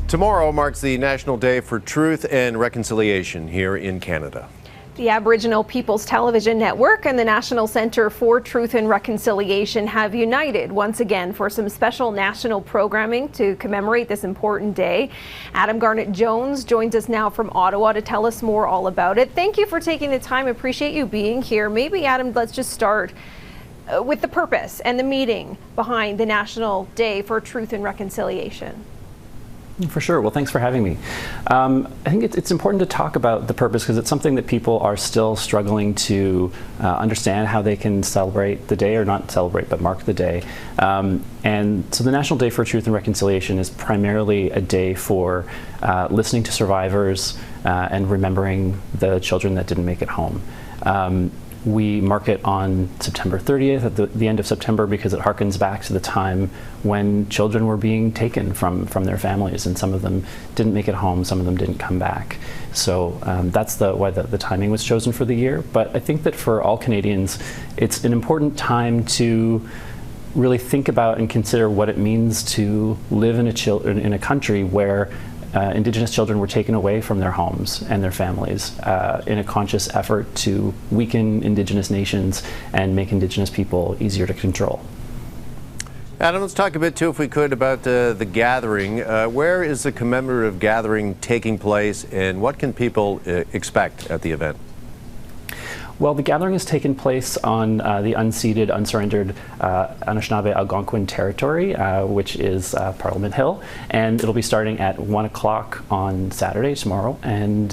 Tomorrow marks the National Day for Truth and Reconciliation here in Canada. The Aboriginal Peoples Television Network and the National Centre for Truth and Reconciliation have united once again for some special national programming to commemorate this important day. Garnet Jones joins us now from Ottawa to tell us more all about it. Thank you for taking the time. Appreciate you being here. Maybe, Adam, let's just start with the purpose and the meaning behind the National Day for Truth and Reconciliation. For sure. Well, thanks for having me. I think it's important to talk about the purpose because it's something that people are still struggling to understand how they can celebrate the day, or not celebrate, but mark the day. And so the National Day for Truth and Reconciliation is primarily a day for listening to survivors and remembering the children that didn't make it home. We mark it on September 30th, at the end of September, because it harkens back to the time when children were being taken from their families, and some of them didn't make it home, some of them didn't come back. So that's why the timing was chosen for the year. But I think that for all Canadians, it's an important time to really think about and consider what it means to live in a country where Indigenous children were taken away from their homes and their families in a conscious effort to weaken Indigenous nations and make Indigenous people easier to control. Adam, let's talk a bit too, if we could, about the gathering. Where is the commemorative gathering taking place, and what can people expect at the event? Well, the gathering has taken place on the unceded, unsurrendered Anishinaabe Algonquin territory, which is Parliament Hill, and it'll be starting at 1 o'clock on Saturday, tomorrow. And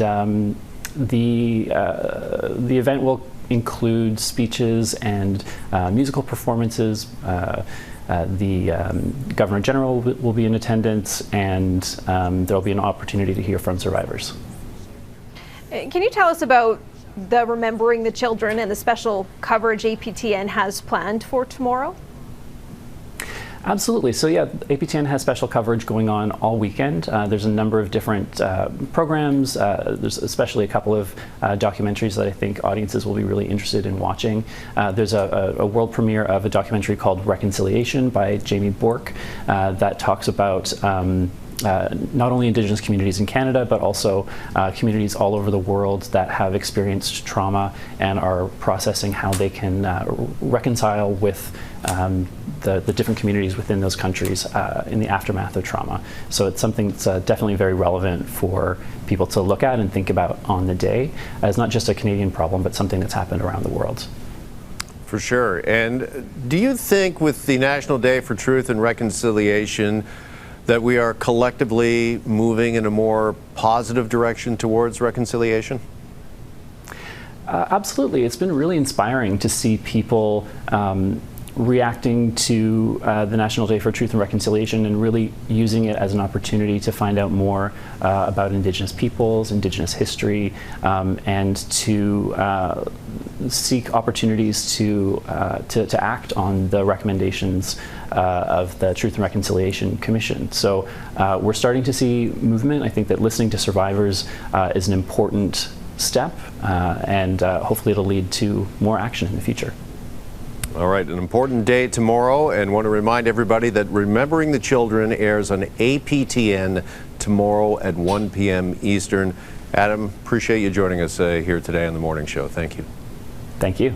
the event will include speeches and musical performances. The Governor General will be in attendance, and there'll be an opportunity to hear from survivors. Can you tell us about the Remembering the Children and the special coverage APTN has planned for tomorrow? Absolutely. So yeah, APTN has special coverage going on all weekend. There's a number of different programs. There's especially a couple of documentaries that I think audiences will be really interested in watching. There's a world premiere of a documentary called Reconciliation by Jamie Bork that talks about not only Indigenous communities in Canada, but also communities all over the world that have experienced trauma and are processing how they can reconcile with the different communities within those countries in the aftermath of trauma. So it's something that's definitely very relevant for people to look at and think about on the day, as not just a Canadian problem, but something that's happened around the world. For sure. And do you think with the National Day for Truth and Reconciliation that we are collectively moving in a more positive direction towards reconciliation? Absolutely. It's been really inspiring to see people reacting to the National Day for Truth and Reconciliation and really using it as an opportunity to find out more about Indigenous peoples, Indigenous history, and to seek opportunities to act on the recommendations of the Truth and Reconciliation Commission. So we're starting to see movement. I think that listening to survivors is an important step, and hopefully it'll lead to more action in the future. All right, an important day tomorrow, and want to remind everybody that Remembering the Children airs on APTN tomorrow at 1 p.m. Eastern. Adam, appreciate you joining us here today on the morning show. Thank you. Thank you.